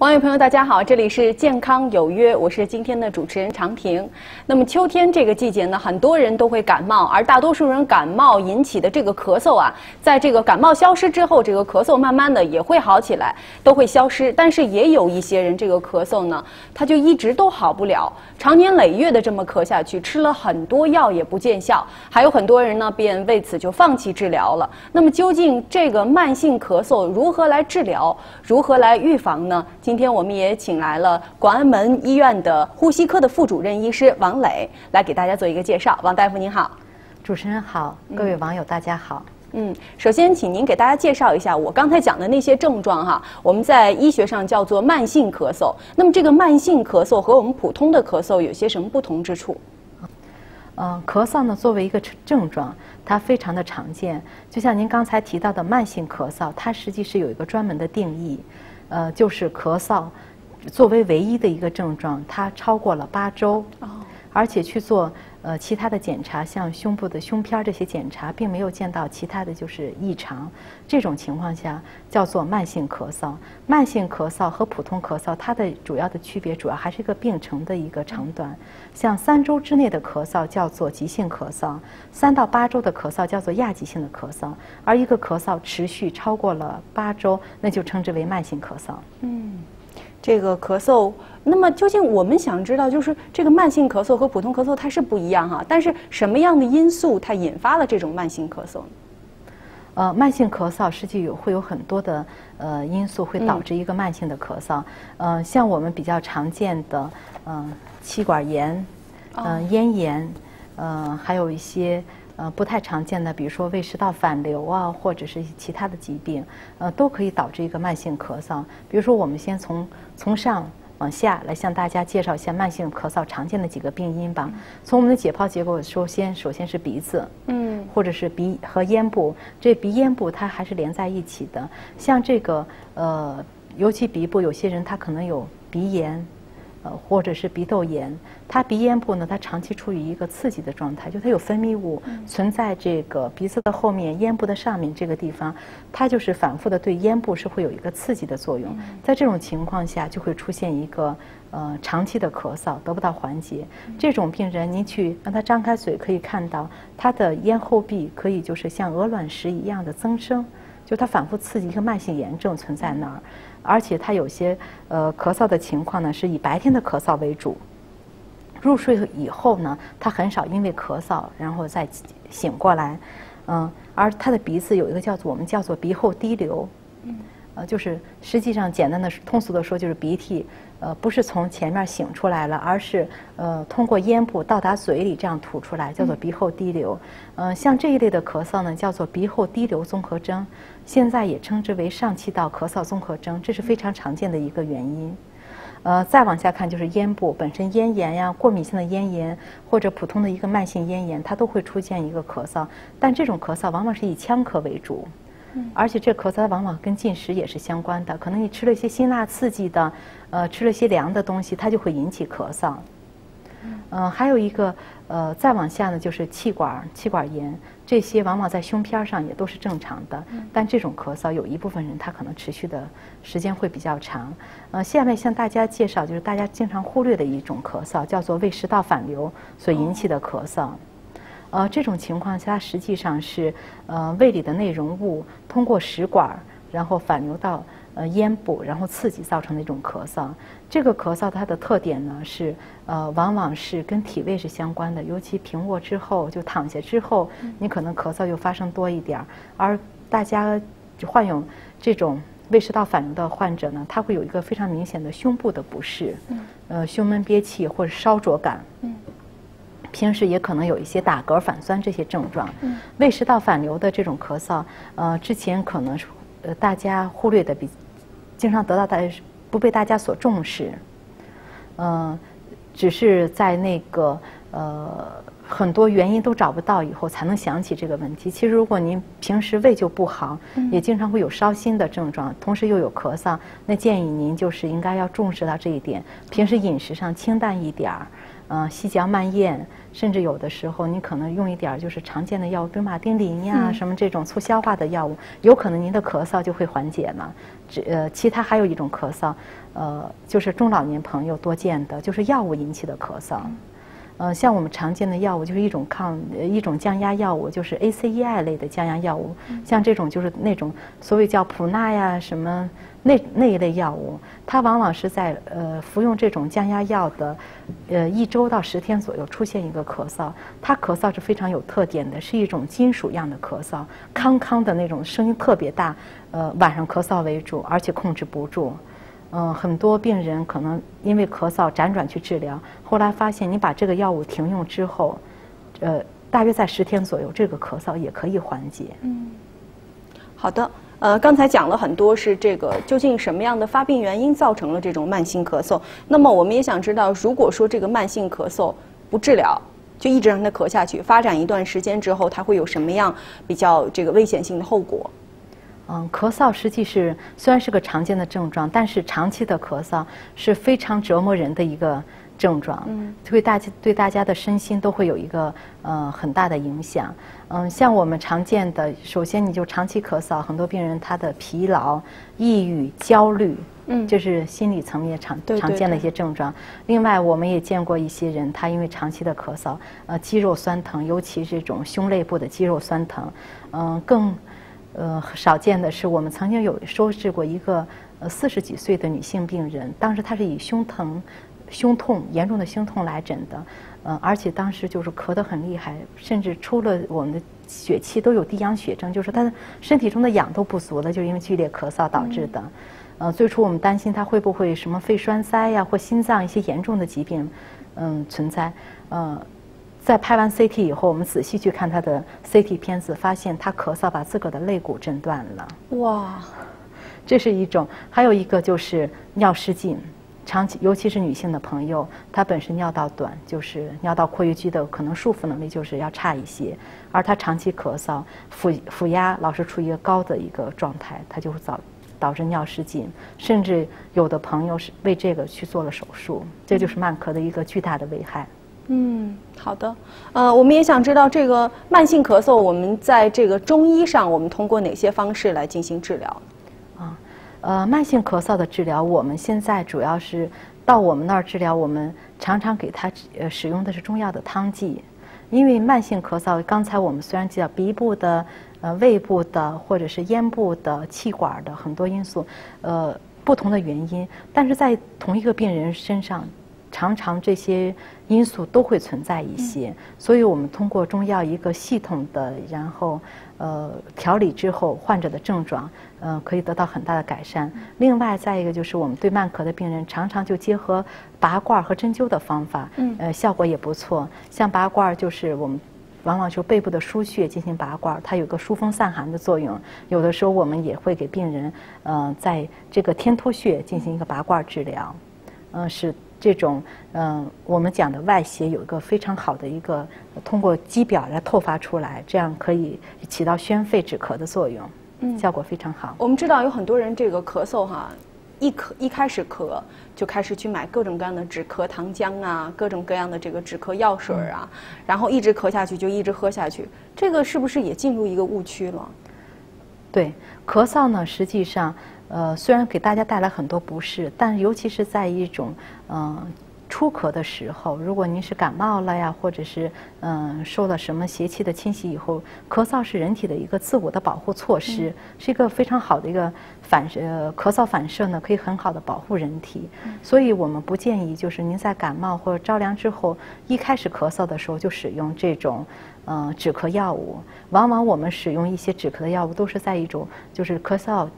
网友朋友，大家好，这里是健康有约，我是今天的主持人常婷。那么秋天这个季节呢，很多人都会感冒，而大多数人感冒引起的这个咳嗽啊，在这个感冒消失之后，这个咳嗽慢慢的也会好起来，都会消失。但是也有一些人这个咳嗽呢，他就一直都好不了，长年累月的这么咳下去，吃了很多药也不见效，还有很多人呢便为此就放弃治疗了。那么究竟这个慢性咳嗽如何来治疗，如何来预防呢？今天我们也请来了广安门医院的呼吸科的副主任医师王磊，来给大家做一个介绍。王大夫您好。主持人好，各位网友大家好。首先请您给大家介绍一下我刚才讲的那些症状哈，我们在医学上叫做慢性咳嗽。那么这个慢性咳嗽和我们普通的咳嗽有些什么不同之处？咳嗽呢作为一个症状，它非常的常见。就像您刚才提到的慢性咳嗽，它实际是有一个专门的定义。就是咳嗽作为唯一的一个症状，它超过了8周，而且去做其他的检查，像胸部的胸片这些检查，并没有见到其他的就是异常。这种情况下叫做慢性咳嗽。慢性咳嗽和普通咳嗽，它的主要的区别主要还是一个病程的一个长短。像3周之内的咳嗽叫做急性咳嗽，3到8周的咳嗽叫做亚急性的咳嗽，而一个咳嗽持续超过了8周，那就称之为慢性咳嗽。这个咳嗽，那么究竟我们想知道，就是这个慢性咳嗽和普通咳嗽它是不一样哈，但是什么样的因素它引发了这种慢性咳嗽呢？慢性咳嗽实际会有很多的因素会导致一个慢性的咳嗽。像我们比较常见的气管炎、咽炎，还有一些不太常见的，比如说胃食道反流啊，或者是其他的疾病，都可以导致一个慢性咳嗽。比如说，我们先从上往下来向大家介绍一下慢性咳嗽常见的几个病因吧。从我们的解剖结果首先是鼻子，或者是鼻和咽部。这鼻咽部它还是连在一起的。像这个尤其鼻部，有些人他可能有鼻炎。或者是鼻窦炎，它鼻咽部呢，它长期处于一个刺激的状态，就它有分泌物存在这个鼻子的后面、咽部的上面这个地方，它就是反复的对咽部是会有一个刺激的作用。在这种情况下，就会出现一个长期的咳嗽得不到缓解。这种病人，您去让他张开嘴，可以看到他的咽后壁可以就是像鹅卵石一样的增生，就它反复刺激一个慢性炎症存在那儿。而且它有些咳嗽的情况呢，是以白天的咳嗽为主。入睡以后呢，他很少因为咳嗽然后再醒过来。而他的鼻子有一个我们叫做鼻后滴流。就是实际上简单的通俗的说，就是鼻涕不是从前面醒出来了，而是通过咽部到达嘴里这样吐出来，叫做鼻后滴流。像这一类的咳嗽呢，叫做鼻后滴流综合征，现在也称之为上气道咳嗽综合征，这是非常常见的一个原因。再往下看就是咽部本身咽炎呀、过敏性的咽炎或者普通的一个慢性咽炎，它都会出现一个咳嗽，但这种咳嗽往往是以呛咳为主。而且这咳嗽往往跟进食也是相关的，可能你吃了一些辛辣刺激的，吃了一些凉的东西，它就会引起咳嗽。还有一个再往下呢，就是气管炎，这些往往在胸片上也都是正常的，但这种咳嗽有一部分人他可能持续的时间会比较长。下面向大家介绍就是大家经常忽略的一种咳嗽，叫做胃食道反流所引起的咳嗽。这种情况下实际上是胃里的内容物通过食管然后反流到咽部，然后刺激造成的一种咳嗽。这个咳嗽它的特点呢是往往是跟体位是相关的，尤其平卧之后就躺下之后，你可能咳嗽又发生多一点。而大家患有这种胃食道反流的患者呢，他会有一个非常明显的胸部的不适，胸闷憋气或者烧灼感。平时也可能有一些打嗝、反酸这些症状。胃食道反流的这种咳嗽，之前可能大家忽略的经常得到不被大家所重视。只是在那个很多原因都找不到以后，才能想起这个问题。其实如果您平时胃就不好，也经常会有烧心的症状，同时又有咳嗽，那建议您就是应该要重视到这一点，平时饮食上清淡一点儿。细嚼慢咽，甚至有的时候你可能用一点就是常见的药物，比如马丁啉呀，什么这种促消化的药物，有可能您的咳嗽就会缓解了。其他还有一种咳嗽，就是中老年朋友多见的，就是药物引起的咳嗽。像我们常见的药物就是一种降压药物，就是 ACEI 类的降压药物，像这种就是那种所谓叫普钠呀什么那一类药物，它往往是在服用这种降压药的1周到10天左右出现一个咳嗽，它咳嗽是非常有特点的，是一种金属样的咳嗽，康康的那种声音特别大，晚上咳嗽为主，而且控制不住。很多病人可能因为咳嗽辗转去治疗，后来发现你把这个药物停用之后，大约在10天左右，这个咳嗽也可以缓解。好的。刚才讲了很多是这个究竟什么样的发病原因造成了这种慢性咳嗽。那么我们也想知道，如果说这个慢性咳嗽不治疗，就一直让它咳下去，发展一段时间之后，它会有什么样比较这个危险性的后果？咳嗽实际是虽然是个常见的症状，但是长期的咳嗽是非常折磨人的一个症状，对大家的身心都会有一个很大的影响。像我们常见的，首先你就长期咳嗽，很多病人他的疲劳、抑郁、焦虑，这是心理层面常见的一些症状。另外，我们也见过一些人，他因为长期的咳嗽，肌肉酸疼，尤其是这种胸肋部的肌肉酸疼，更少见的是，我们曾经有收治过一个40几岁的女性病人，当时她是以胸痛严重的胸痛来诊的，而且当时就是咳得很厉害，甚至出了我们的血气都有低氧血症，就是她的身体中的氧都不足了，就因为剧烈咳嗽导致的。最初我们担心她会不会什么肺栓塞呀，或心脏一些严重的疾病，存在。在拍完 CT 以后，我们仔细去看他的 CT 片子，发现他咳嗽把自个儿的肋骨震断了。哇，这是一种。还有一个就是尿失禁，长期尤其是女性的朋友，她本身尿道短，就是尿道括约肌的可能束缚能力就是要差一些，而她长期咳嗽，腹压老是处于一个高的一个状态，她就会导致尿失禁，甚至有的朋友是为这个去做了手术，这就是慢咳的一个巨大的危害。好的。我们也想知道这个慢性咳嗽，我们在这个中医上，我们通过哪些方式来进行治疗？慢性咳嗽的治疗，我们现在主要是到我们那儿治疗，我们常常给他使用的是中药的汤剂，因为慢性咳嗽，刚才我们虽然讲鼻部的、胃部的或者是咽部的、气管的很多因素，不同的原因，但是在同一个病人身上，常常这些因素都会存在一些，所以我们通过中药一个系统的，然后调理之后，患者的症状可以得到很大的改善。另外，再一个就是我们对慢咳的病人，常常就结合拔罐和针灸的方法，效果也不错。像拔罐就是我们往往就背部的腧穴进行拔罐，它有个疏风散寒的作用。有的时候我们也会给病人在这个天突穴进行一个拔罐治疗，使这种我们讲的外邪有一个非常好的一个通过肌表来透发出来，这样可以起到宣肺止咳的作用，效果非常好。我们知道有很多人这个咳嗽哈，一开始咳就开始去买各种各样的止咳糖浆啊，各种各样的这个止咳药水啊，然后一直咳下去就一直喝下去，这个是不是也进入一个误区了？对，咳嗽呢，实际上虽然给大家带来很多不适，但尤其是在一种初咳的时候，如果您是感冒了呀，或者是受了什么邪气的侵袭以后，咳嗽是人体的一个自我的保护措施，是一个非常好的一个咳嗽反射呢，可以很好的保护人体。所以我们不建议就是您在感冒或者着凉之后，一开始咳嗽的时候就使用这种止咳药物。往往我们使用一些止咳的药物都是在一种就是咳嗽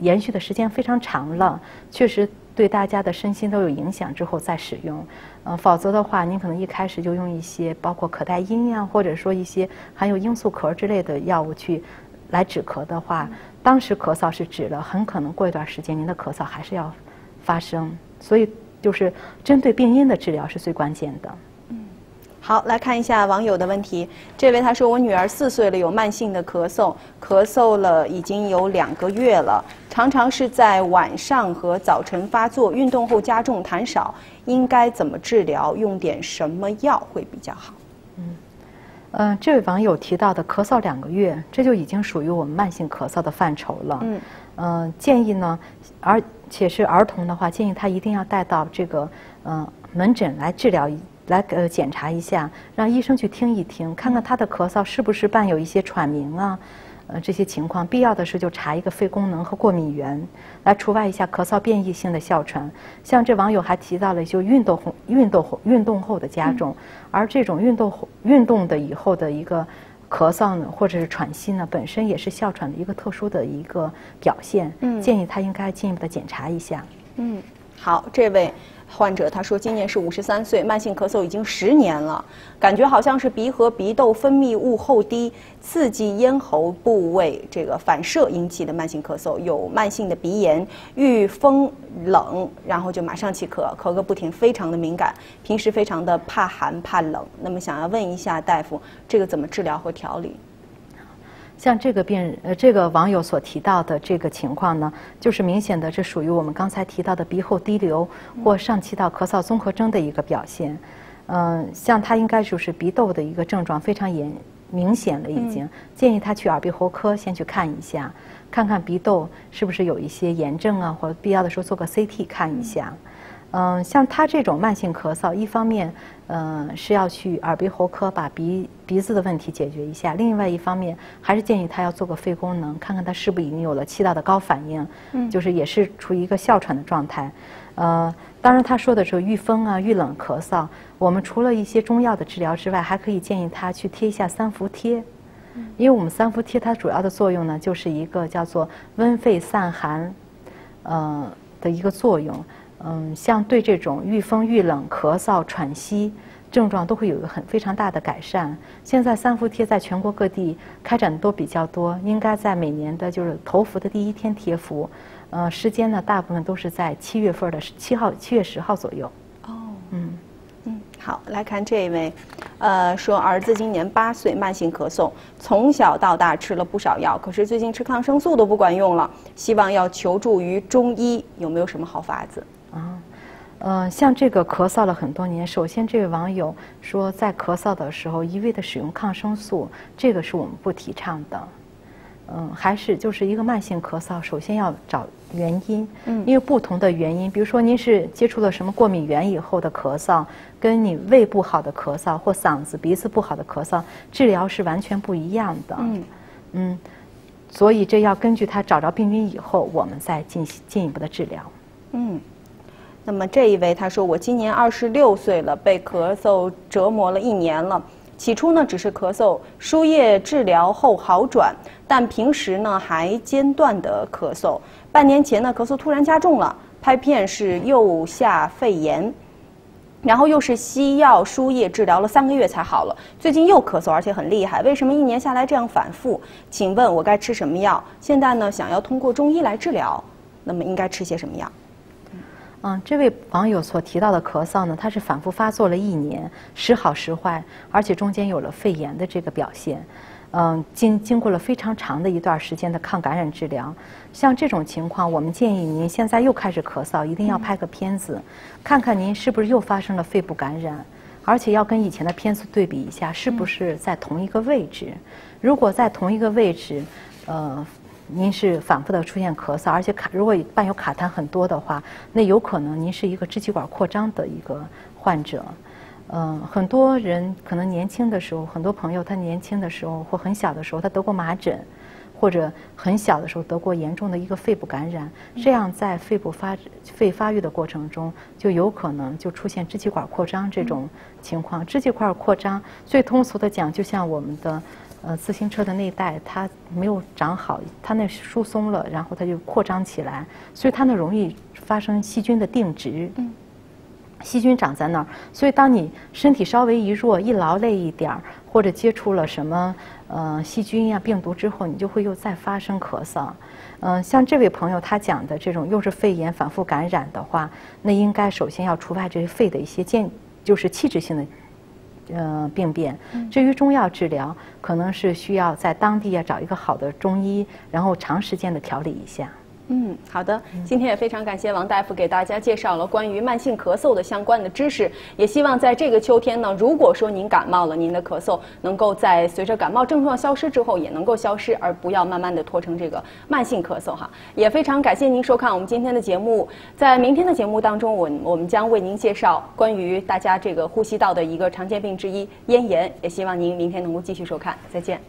延续的时间非常长了，确实对大家的身心都有影响之后再使用，否则的话，您可能一开始就用一些包括可待因呀，或者说一些含有罂粟壳之类的药物来止咳的话，当时咳嗽是止了，很可能过一段时间您的咳嗽还是要发生，所以就是针对病因的治疗是最关键的。好，来看一下网友的问题。这位他说，我女儿4岁了，有慢性的咳嗽，咳嗽了已经有2个月了，常常是在晚上和早晨发作，运动后加重，痰少，应该怎么治疗？用点什么药会比较好？这位网友提到的咳嗽2个月，这就已经属于我们慢性咳嗽的范畴了。建议呢，而且是儿童的话，建议他一定要带到这个门诊来治疗。来检查一下，让医生去听一听，看看他的咳嗽是不是伴有一些喘鸣啊，这些情况。必要的时候就查一个肺功能和过敏原，来除外一下咳嗽变异性的哮喘。像这网友还提到了，就运动后的加重，而这种运动的以后的一个咳嗽呢，或者是喘息呢，本身也是哮喘的一个特殊的一个表现。建议他应该进一步的检查一下。好，这位患者他说，今年是53岁，慢性咳嗽已经10年了，感觉好像是鼻和鼻窦分泌物后滴刺激咽喉部位这个反射引起的慢性咳嗽，有慢性的鼻炎，遇风冷然后就马上起咳，咳个不停，非常的敏感，平时非常的怕寒怕冷。那么想要问一下大夫，这个怎么治疗和调理？像这个网友所提到的这个情况呢，就是明显的，这属于我们刚才提到的鼻后滴流或上气道咳嗽综合征的一个表现。像他应该就是鼻窦的一个症状非常明显了已经，建议他去耳鼻喉科先去看一下，看看鼻窦是不是有一些炎症啊，或者必要的时候做个 CT 看一下。像他这种慢性咳嗽，一方面，是要去耳鼻喉科把鼻子的问题解决一下；另外一方面，还是建议他要做个肺功能，看看他是不是已经有了气道的高反应，就是也是处于一个哮喘的状态。当然他说的是遇风啊、遇冷咳嗽，我们除了一些中药的治疗之外，还可以建议他去贴一下3伏贴，因为我们3伏贴它主要的作用呢，就是一个叫做温肺散寒，的一个作用。像对这种遇风、遇冷、咳嗽、喘息症状都会有一个非常大的改善。现在3伏贴在全国各地开展的都比较多，应该在每年的就是头伏的第1天贴服，时间呢大部分都是在7月份的7月10号左右。好，来看这一位，说儿子今年8岁，慢性咳嗽，从小到大吃了不少药，可是最近吃抗生素都不管用了，希望要求助于中医，有没有什么好法子？像这个咳嗽了很多年，首先这位网友说，在咳嗽的时候一味的使用抗生素，这个是我们不提倡的。还是就是一个慢性咳嗽，首先要找原因，因为不同的原因，比如说您是接触了什么过敏源以后的咳嗽，跟你胃不好的咳嗽或嗓子鼻子不好的咳嗽，治疗是完全不一样的。所以这要根据他找着病因以后，我们再进一步的治疗。那么这一位他说，我今年26岁了，被咳嗽折磨了1年了。起初呢只是咳嗽，输液治疗后好转，但平时呢还间断的咳嗽。半年前呢咳嗽突然加重了，拍片是右下肺炎，然后又是西药输液治疗了3个月才好了，最近又咳嗽，而且很厉害。为什么1年下来这样反复？请问我该吃什么药？现在呢想要通过中医来治疗，那么应该吃些什么药？这位网友所提到的咳嗽呢，它是反复发作了1年，时好时坏，而且中间有了肺炎的这个表现。经过了非常长的一段时间的抗感染治疗，像这种情况，我们建议您现在又开始咳嗽，一定要拍个片子，看看您是不是又发生了肺部感染，而且要跟以前的片子对比一下，是不是在同一个位置。如果在同一个位置，您是反复的出现咳嗽，而且如果伴有卡痰很多的话，那有可能您是一个支气管扩张的一个患者。很多人可能年轻的时候，很多朋友他年轻的时候或很小的时候他得过麻疹，或者很小的时候得过严重的一个肺部感染，这样在肺发育的过程中，就有可能就出现支气管扩张这种情况。支气管扩张最通俗的讲，就像我们的自行车的内带，它没有长好，它那疏松了，然后它就扩张起来，所以它那容易发生细菌的定植。细菌长在那儿，所以当你身体稍微一弱、一劳累一点儿，或者接触了什么细菌呀、病毒之后，你就会又再发生咳嗽。像这位朋友他讲的这种又是肺炎反复感染的话，那应该首先要除外这些肺的一些就是器质性的病变。至于中药治疗，可能是需要在当地要找一个好的中医，然后长时间的调理一下。好的，今天也非常感谢王大夫给大家介绍了关于慢性咳嗽的相关的知识，也希望在这个秋天呢，如果说您感冒了，您的咳嗽能够在随着感冒症状消失之后也能够消失，而不要慢慢的拖成这个慢性咳嗽哈。也非常感谢您收看我们今天的节目，在明天的节目当中，我们将为您介绍关于大家这个呼吸道的一个常见病之一咽炎，也希望您明天能够继续收看，再见。